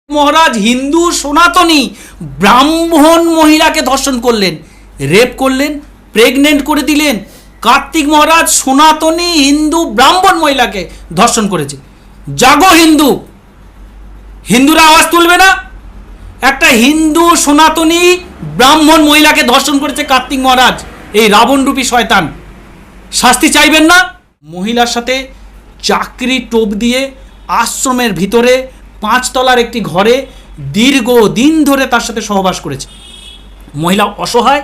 মহারাজ হিন্দু সনাতনী ব্রাহ্মণ মহিলাকে ধর্ষণ করলেন, রেপ করলেন, প্রেগনেন্ট করে দিলেন। কার্তিক মহারাজ সনাতনী হিন্দু ব্রাহ্মণ মহিলাকে ধর্ষণ করেছে। জাগো হিন্দু, হিন্দুরা আওয়াজ তুলবে না? একটা হিন্দু সনাতনী ব্রাহ্মণ মহিলাকে ধর্ষণ করেছে কার্তিক মহারাজ, এই রাবণরূপী শয়তান। শাস্তি চাইবেন না? মহিলার সাথে চাকরি টোপ দিয়ে আশ্রমের ভিতরে 5 তলার একটি ঘরে দীর্ঘদিন ধরে তার সাথে সহবাস করেছে। মহিলা অসহায়,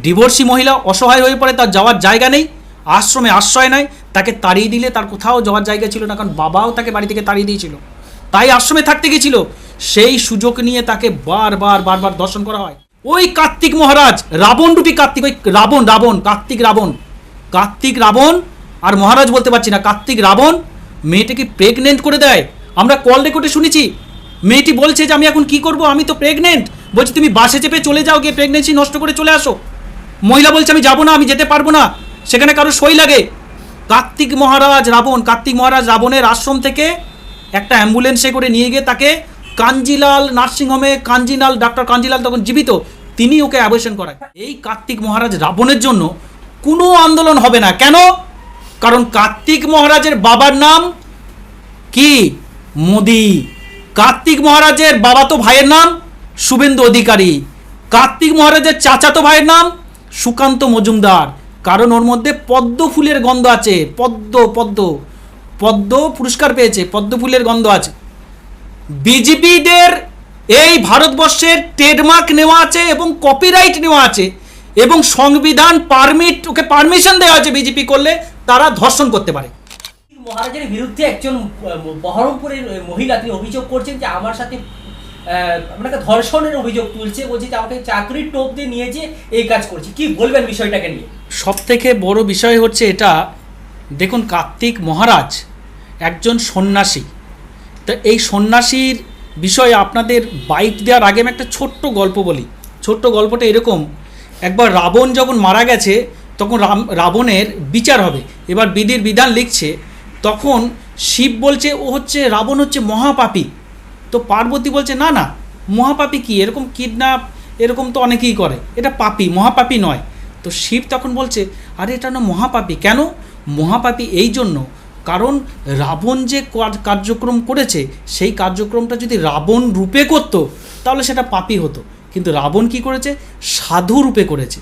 ডিভোর্সি মহিলা অসহায় হয়ে পড়ে, তার যাওয়ার জায়গা নেই, আশ্রমে আশ্রয় নেয়। তাকে তাড়িয়ে দিলে তার কোথাও যাওয়ার জায়গা ছিল না, কারণ বাবাও তাকে বাড়ি থেকে তাড়িয়ে দিয়েছিল, তাই আশ্রমে থাকতে গেছিল। সেই সুযোগ নিয়ে তাকে বারবার দর্শন করা হয়। ওই কার্তিক মহারাজ রাবণরূপী কার্তিক, ওই রাবণ কার্তিক রাবণ আর মহারাজ বলতে পারছি না, কার্তিক রাবণ মেয়েটাকে প্রেগনেন্ট করে দেয়। আমরা কল রেকর্ডে শুনেছি, মেয়েটি বলছে যে আমি এখন কি করব, আমি তো প্রেগনেন্ট। বলছি তুমি বাসে চেপে চলে যাও, গিয়ে প্রেগনেন্সি নষ্ট করে চলে আসো। মহিলা বলছে আমি যাব না, আমি যেতে পারবো না, সেখানে কারো সই লাগে। কার্তিক মহারাজ রাবণের আশ্রম থেকে একটা অ্যাম্বুলেন্সে করে নিয়ে গিয়ে তাকে কাঞ্জিলাল নার্সিংহোমে, ডাক্তার কাঞ্জিলাল তখন জীবিত, তিনি ওকে অ্যাবর্শন করায়। এই কার্তিক মহারাজ রাবণের জন্য কোনো আন্দোলন হবে না। কেন? কারণ কার্তিক মহারাজের বাবার নাম কি? মোদি। কার্তিক মহারাজের বাবাতো ভাইয়ের নাম শুভেন্দু অধিকারী। কার্তিক মহারাজের চাচাতো ভাইয়ের নাম সুকান্ত মজুমদার, কারণ ওর মধ্যে পদ্ম ফুলের গন্ধ আছে। পদ্ম পুরস্কার পেয়েছে, পদ্ম ফুলের গন্ধ আছে। বিজেপিদের এই ভারতবর্ষের ট্রেডমার্ক নেওয়া আছে এবং কপিরাইট নেওয়া আছে এবং সংবিধান ওকে পারমিশন দেওয়া আছে, বিজেপি করলে তারা ধর্ষণ করতে পারে। মহারাজের বিরুদ্ধে একজন বহরমপুরের মহিলা তিনি অভিযোগ করছেন যে আমার সাথে আপনাকে ধর্ষণের অভিযোগ তুলছে, বলছে যে আমাকে চাকরির টোপ দিয়ে নিয়েছে, এই কাজ করছে। কি বলবেন বিষয়টাকে নিয়ে? সব থেকে বড় বিষয় হচ্ছে এটা, দেখুন কার্তিক মহারাজ একজন সন্ন্যাসী। তো এই সন্ন্যাসীর বিষয়ে আপনাদের বাইট দেওয়ার আগে আমি একটা ছোট্ট গল্প বলি। ছোট্ট গল্পটা এরকম, একবার রাবণ যখন মারা গেছে তখন রাবণের বিচার হবে। এবার বিধির বিধান লিখছে, তখন শিব বলছে রাবণ হচ্ছে মহাপাপী। তো পার্বতী বলছে না না, মহাপাপী কি, এরকম কিডন্যাপ এরকম তো অনেকেই করে, এটা পাপী, মহাপাপী নয়। তো শিব তখন বলছে আরে এটা না মহাপাপী। কেন মহাপাপী? এই জন্য কারণ রাবণ যে কার্যক্রম করেছে সেই কার্যক্রমটা যদি রাবণ রূপে করতো তাহলে সেটা পাপী হতো, কিন্তু রাবণ কি করেছে? সাধু রূপে করেছে,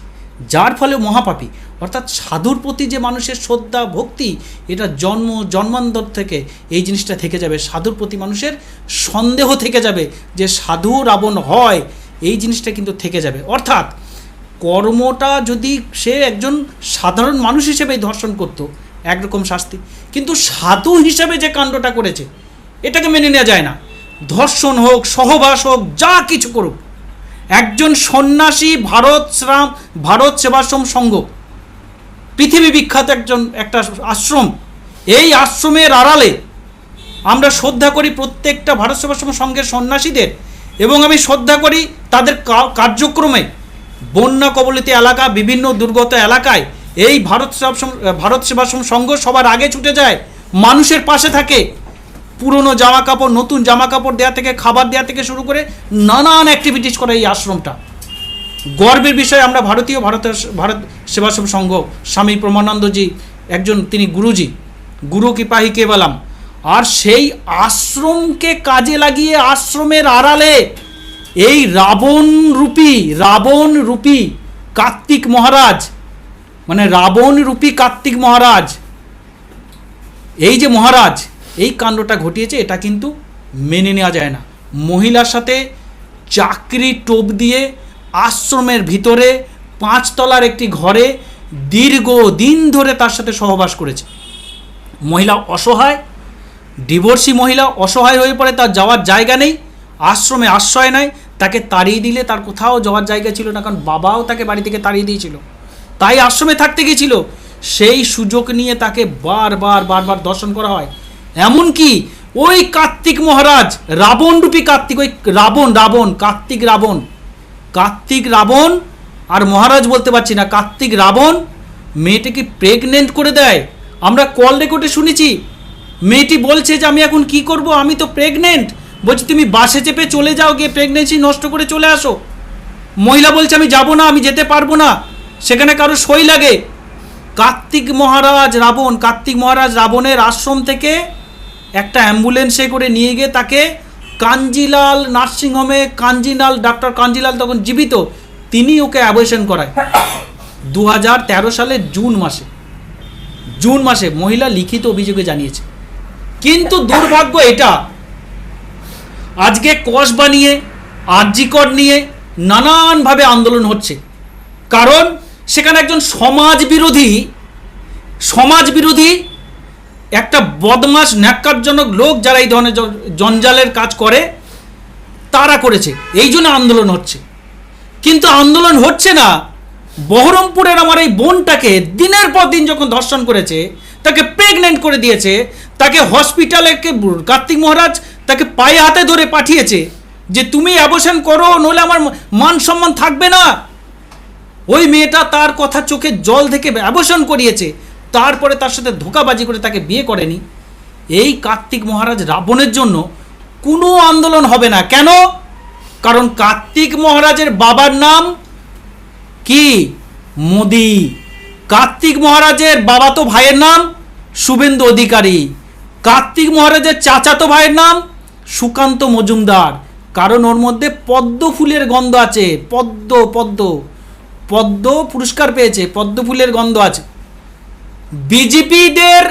যার ফলে মহাপাপী। অর্থাৎ সাধুর প্রতি যে মানুষের শ্রদ্ধা ভক্তি, এটা জন্মান্তর থেকে এই জিনিসটা থেকে যাবে। সাধুর প্রতি মানুষের সন্দেহ থেকে যাবে যে সাধু রাবণ হয়, এই জিনিসটা কিন্তু থেকে যাবে। অর্থাৎ কর্মটা যদি সে একজন সাধারণ মানুষ হিসেবেই ধর্ষণ করতো একরকম শাস্তি, কিন্তু সাধু হিসাবে যে কাণ্ডটা করেছে এটাকে মেনে নেওয়া যায় না। ধর্ষণ হোক, সহবাস হোক, যা কিছু করুক, একজন সন্ন্যাসী ভারত সেবাশ্রম সংঘ, পৃথিবী বিখ্যাত একটা আশ্রম, এই আশ্রমের আড়ালে আমরা শ্রদ্ধা করি প্রত্যেকটা ভারত সেবাশ্রম সংঘের সন্ন্যাসীদের, এবং আমি শ্রদ্ধা করি তাদের কার্যক্রমে। বন্যা কবলিত এলাকা, বিভিন্ন দুর্গত এলাকায় এই ভারত সেবাশ্রম সংঘ সবার আগে ছুটে যায়, মানুষের পাশে থাকে। পুরনো জামা কাপড়, নতুন জামা কাপড় দেওয়া থেকে খাবার দেওয়া থেকে শুরু করে নানান অ্যাক্টিভিটিস করে এই আশ্রমটা। গর্বের বিষয়, আমরা ভারত সেবাশ্রম সংঘ, স্বামী প্রমানন্দজি একজন, তিনি গুরু কৃপাহি কেবলাম। আর সেই আশ্রমকে কাজে লাগিয়ে আশ্রমের আড়ালে এই রাবণ রূপী কার্তিক মহারাজ, মানে রাবণ রূপী কার্তিক মহারাজ, এই যে মহারাজ এই কাণ্ডটা ঘটিয়েছে, এটা কিন্তু মেনে নেওয়া যায় না। মহিলার সাথে চাকরি টোপ দিয়ে আশ্রমের ভিতরে 5 তলার একটি ঘরে দীর্ঘদিন ধরে তার সাথে সহবাস করেছে। মহিলা অসহায়, ডিভোর্সি মহিলা অসহায় হয়ে পড়ে, তার যাওয়ার জায়গা নেই, আশ্রমে আশ্রয় নেয়। তাকে তাড়িয়ে দিলে তার কোথাও যাওয়ার জায়গা ছিল না, কারণ বাবাও তাকে বাড়ি থেকে তাড়িয়ে দিয়েছিল, তাই আশ্রমে থাকতে গেছিল। সেই সুযোগ নিয়ে তাকে বারবার দর্শন করা হয়। এমনকি ওই কার্তিক মহারাজ রাবণরূপী কার্তিক, ওই কার্তিক রাবণ আর মহারাজ বলতে পারছি না, কার্তিক রাবণ মেয়েটাকে প্রেগনেন্ট করে দেয়। আমরা কল রেকর্ডে শুনেছি, মেয়েটি বলছে যে আমি এখন কি করব, আমি তো প্রেগনেন্ট। বলছি তুমি বাসে চেপে চলে যাও, গিয়ে প্রেগনেন্সি নষ্ট করে চলে আসো। মহিলা বলছে আমি যাব না, আমি যেতে পারবো না, সেখানে কারো সই লাগে। কার্তিক মহারাজ রাবণের আশ্রম থেকে একটা অ্যাম্বুলেন্সে করে নিয়ে গিয়ে তাকে কাঞ্জিলাল নার্সিংহোমে, ডাক্তার কাঞ্জিলাল তখন জীবিত, তিনি ওকে অ্যাবর্শন করায় 2013 সালের জুন মাসে মহিলা লিখিত অভিযোগে জানিয়েছে। কিন্তু দুর্ভাগ্য এটা, আজকে কসবা নিয়ে, আরজিকর নিয়ে নানানভাবে আন্দোলন হচ্ছে, কারণ সেখানে একজন সমাজ বিরোধী একটা বদমাশ ন্যাক্কারজনক লোক, যারা এই ধরনের জঞ্জালের কাজ করে, তারা করেছে, এই জন্য আন্দোলন হচ্ছে। কিন্তু আন্দোলন হচ্ছে না, বহরমপুরের আমার এই বোনটাকে দিনের পর দিন যখন ধর্ষণ করেছে, তাকে প্রেগনেন্ট করে দিয়েছে, তাকে হসপিটালে কার্তিক মহারাজ তাকে পায়ে হাতে ধরে পাঠিয়েছে যে তুমি অ্যাবর্শন করো, নইলে আমার মান সম্মান থাকবে না। ওই মেয়েটা তার কথা চোখে জল থেকে অ্যাবর্শন করিয়েছে, তারপরে তার সাথে ধোঁকাবাজি করে তাকে বিয়ে করেনি। এই কার্তিক মহারাজ রাবণের জন্য কোনো আন্দোলন হবে না। কেন? কারণ কার্তিক মহারাজের বাবার নাম কি? মোদি। কার্তিক মহারাজের বাবাতো ভাইয়ের নাম শুভেন্দু অধিকারী। কার্তিক মহারাজের চাচাতো ভাইয়ের নাম সুকান্ত মজুমদার, কারণ ওর মধ্যে পদ্ম ফুলের গন্ধ আছে। পদ্ম পুরস্কার পেয়েছে, পদ্ম ফুলের গন্ধ আছে। বিজেপিদের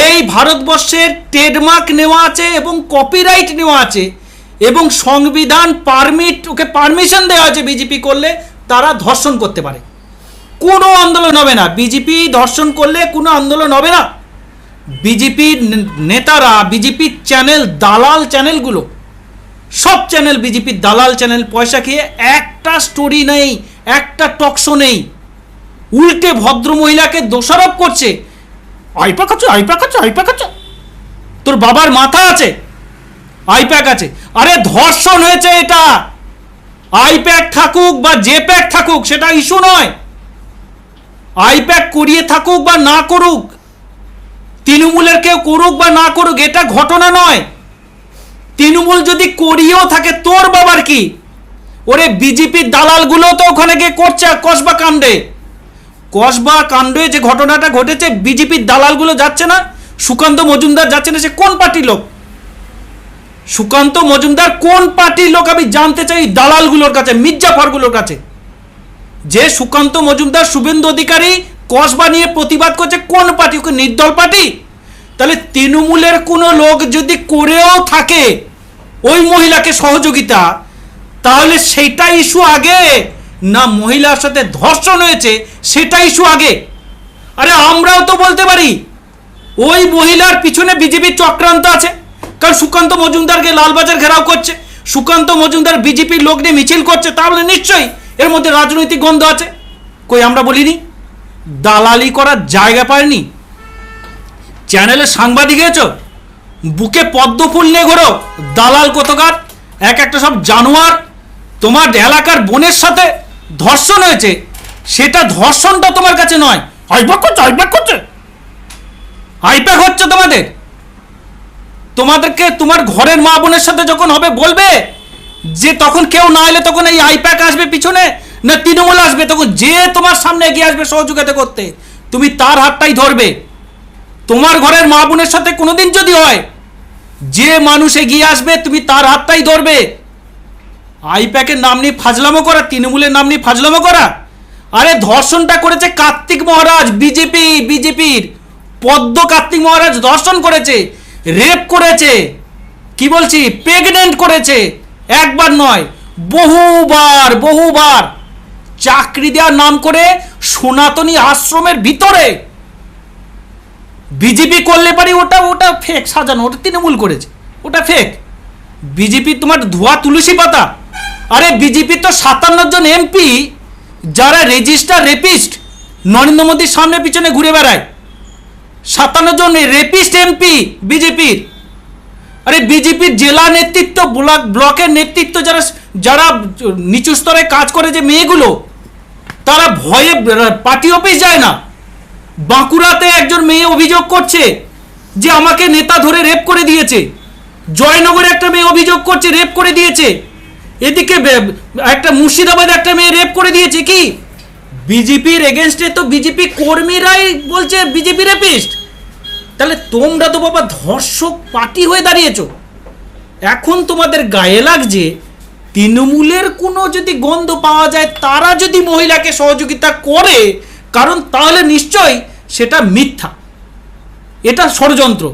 এই ভারতবর্ষের ট্রেডমার্ক নেওয়া আছে এবং কপিরাইট নেওয়া আছে এবং সংবিধান ওকে পারমিশন দেওয়া আছে, বিজেপি করলে তারা ধর্ষণ করতে পারে, কোনো আন্দোলন হবে না। বিজেপি ধর্ষণ করলে কোনো আন্দোলন হবে না। বিজেপির নেতারা, বিজেপির চ্যানেল, দালাল চ্যানেলগুলো, সব চ্যানেল বিজেপির দালাল চ্যানেল, পয়সা খেয়ে একটা স্টোরি নেই, একটা টকশো নেই, উল্টে ভদ্র মহিলাকে দোষারোপ করছে। আইপ্যাক আছে, তোর বাবার মাথা আছে, আইপ্যাক আছে। আরে ধর্ষণ হয়েছে, এটা আইপ্যাক থাকুক বা যে প্যাক থাকুক সেটা ইস্যু নয়। আইপ্যাক করিয়ে থাকুক বা না করুক, তৃণমূলের কেউ করুক বা না করুক, এটা ঘটনা নয়। তৃণমূল যদি করিয়েও থাকে, তোর বাবার কি? ওরে বিজেপির দালালগুলো তো ওখানে গিয়ে করছে কসবা কাণ্ডে যে ঘটনাটা ঘটেছে, বিজেপির দালালগুলো যাচ্ছে না? সুকান্ত মজুমদার যাচ্ছে না? সে কোন পার্টির লোক? সুকান্ত মজুমদার কোন পার্টির লোক আমি জানতে চাই দালালগুলোর কাছে, মির্জাফরগুলোর কাছে। যে সুকান্ত মজুমদার, শুভেন্দু অধিকারী কসবা নিয়ে প্রতিবাদ করছে, কোন পার্টি? ওকে নির্দল পার্টি? তাহলে তৃণমূলের কোনো লোক যদি করেও থাকে ওই মহিলাকে সহযোগিতা, তাহলে সেটা ইস্যু আগে না মহিলার সাথে ধর্ষণ হয়েছে সেটা ইস্যু আগে? আরে আমরাও তো বলতে পারি ওই মহিলার পিছনে বিজেপির চক্রান্ত আছে, কারণ সুকান্ত মজুমদারকে লালবাজার ঘেরাও করছে, সুকান্ত মজুমদার বিজেপির লোক নিয়ে মিছিল করছে, তাহলে নিশ্চয়ই এর মধ্যে রাজনৈতিক গন্ধ আছে। কই আমরা বলিনি? দালালি করার জায়গা পায়নি। চ্যানেলে সাংবাদিক হয়েছো, বুকে পদ্ম ফুল নিয়ে ঘোরো, দালাল কোথাকার, একটা সব জানোয়ার। তোমার এলাকার বোনের সাথে ধর্ষণ হয়েছে, সেটা ধর্ষণটা তোমার কাছে নয়, আইপ্যাক করছে, আইপ্যাক হচ্ছে তোমাদেরকে তোমার ঘরের মা বোনের সাথে যখন হবে বলবে যে তখন কেউ না এলে তখন এই আইপ্যাক আসবে পিছনে, না তৃণমূল আসবে, তখন যে তোমার সামনে এগিয়ে আসবে সহযোগিতা করতে, তুমি তার হাতটাই ধরবে। তোমার ঘরের মা বোনের সাথে কোনোদিন যদি হয়, যে মানুষ এগিয়ে আসবে তুমি তার হাতটাই ধরবে। আইপ্যাকের নাম নিয়ে ফাজলামো করা, তৃণমূলের নাম নিয়ে ফাজলামো করা। আরে ধর্ষণটা করেছে কার্তিক মহারাজ, বিজেপির পদ্ম কার্তিক মহারাজ ধর্ষণ করেছে, রেপ করেছে, কি বলছি, প্রেগনেন্ট করেছে, একবার নয় বহুবার। চাকরি দেওয়ার নাম করে সনাতনী আশ্রমের ভিতরে বিজেপি করলে পারি, ওটা ফেক সাজানো, ওটা তৃণমূল করেছে, ওটা ফেক। বিজেপি তোমার ধোয়া তুলসী পাতা। আরে বিজেপি তো 57 জন এমপি যারা রেজিস্টার রেপিস্ট, নরেন্দ্র মোদীর সামনে পিছনে ঘুরে বেড়ায়, 57 জন রেপিস্ট এমপি বিজেপির। আরে বিজেপির জেলা নেতৃত্ব, ব্লকের নেতৃত্ব, যারা নিচু স্তরে কাজ করে, যে মেয়েগুলো, তারা ভয়ে পার্টি অফিস যায় না। বাঁকুড়াতে একজন মেয়ে অভিযোগ করছে যে আমাকে নেতা ধরে রেপ করে দিয়েছে, জয়নগরে একটা মেয়ে অভিযোগ করছে রেপ করে দিয়েছে, এদিকে একটা মুর্শিদাবাদে একটা মেয়ে রেপ করে দিয়েছে। কি বিজেপির এগেনস্টে তো বিজেপি কর্মীরাই বলছে বিজেপি রেপিস্ট। তাহলে তোমরা তো বাবা ধর্ষক পার্টি হয়ে দাঁড়িয়েছো। এখন তোমাদের গায়ে লাগছে তৃণমূলের কোনো যদি গন্ধ পাওয়া যায়, তারা যদি মহিলাকে সহযোগিতা করে, কারণ তাহলে নিশ্চয়ই সেটা মিথ্যা, এটা ষড়যন্ত্র।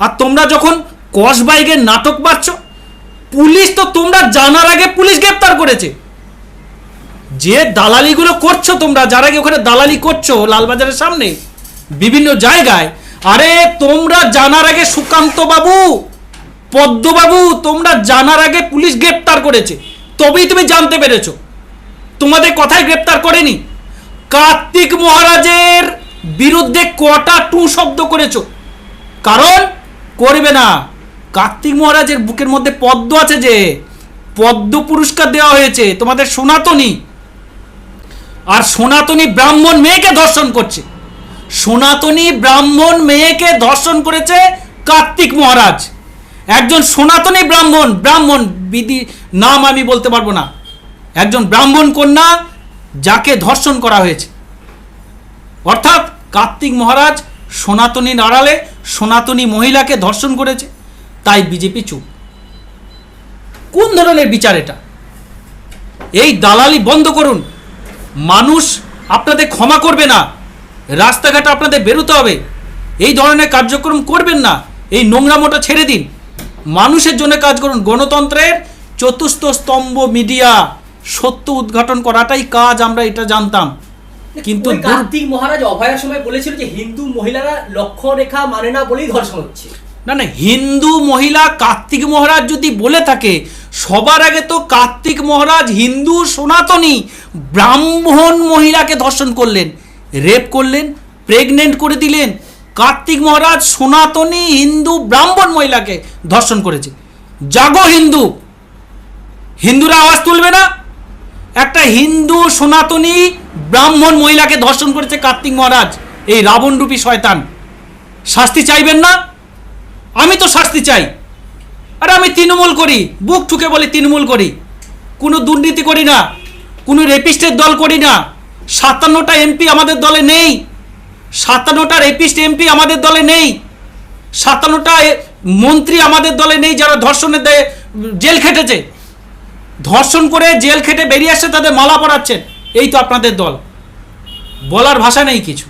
আর তোমরা যখন কসবাইগের নাটক পাচ্ছ, পুলিশ তো তোমরা জানার আগে পুলিশ গ্রেপ্তার করেছে। যে দালালিগুলো করছো তোমরা, যারা ওখানে দালালি করছো লালবাজারের সামনে বিভিন্ন জায়গায়, আরে তোমরা জানার আগে সুকান্ত বাবু, পদ্মবাবু, তোমরা জানার আগে পুলিশ গ্রেপ্তার করেছে, তবেই তুমি জানতে পেরেছো। তোমাদের কথায় গ্রেপ্তার করেনি। কার্তিক মহারাজের বিরুদ্ধে কটা টু শব্দ করেছো, কারণ করবে না। কার্তিক মহারাজের বুকের মধ্যে পদ্ম আছে, যে পদ্ম পুরস্কার দেওয়া হয়েছে তোমাদের সনাতনী। আর সনাতনী ব্রাহ্মণ মেয়েকে ধর্ষণ করছে, সনাতনী ব্রাহ্মণ মেয়েকে ধর্ষণ করেছে কার্তিক মহারাজ। একজন সনাতনী ব্রাহ্মণ বিধি নাম আমি বলতে পারবো না, একজন ব্রাহ্মণ কন্যা যাকে ধর্ষণ করা হয়েছে। অর্থাৎ কার্তিক মহারাজ সনাতনীর আড়ালে সনাতনী মহিলাকে ধর্ষণ করেছে, তাই বিজেপি চুপ। কোন ধরনের বিচার এটা? এই দালালি বন্ধ করুন। মানুষ আপনাদের ক্ষমা করবে না, রাস্তাঘাটে আপনাদের বেরোতে হবে। এই ধরনের কার্যক্রম করবেন না, এই নোংরামোটা ছেড়ে দিন, মানুষের জন্য কাজ করুন। গণতন্ত্রের চতুর্থ স্তম্ভ মিডিয়া, সত্য উদ্ঘাটন করাটাই কাজ, আমরা এটা জানতাম। কিন্তু কার্তিক মহারাজ অভয়ার সময় বলেছিল যে হিন্দু মহিলারা লক্ষ্য রেখা মানে না বলেই ধর্ষণ হচ্ছে। না, হিন্দু মহিলা কার্তিক মহারাজ যদি বলে থাকে, সবার আগে তো কার্তিক মহারাজ হিন্দু সনাতনী ব্রাহ্মণ মহিলাকে ধর্ষণ করলেন, রেপ করলেন, প্রেগনেন্ট করে দিলেন। কার্তিক মহারাজ সনাতনী হিন্দু ব্রাহ্মণ মহিলাকে ধর্ষণ করেছে। জাগো হিন্দু, হিন্দুরা আওয়াজ তুলবে না? একটা হিন্দু সনাতনী ব্রাহ্মণ মহিলাকে ধর্ষণ করেছে কার্তিক মহারাজ, এই রাবণরূপী শয়তান। শাস্তি চাইবেন না? আমি তো শাস্তি চাই। আর আমি তৃণমূল করি, বুক ঠুকে বলি তৃণমূল করি, কোনো দুর্নীতি করি না, কোনো রেপিস্টের দল করি না। 57টা এমপি আমাদের দলে নেই, 57টা রেপিস্ট এমপি আমাদের দলে নেই, 57টা মন্ত্রী আমাদের দলে নেই যারা ধর্ষণের দায়ে জেল খেটেছে। ধর্ষণ করে জেল খেটে বেরিয়ে আসছে, তাদের মালা পরাচ্ছেন, এই তো আপনাদের দল। বলার ভাষা নেই কিছু।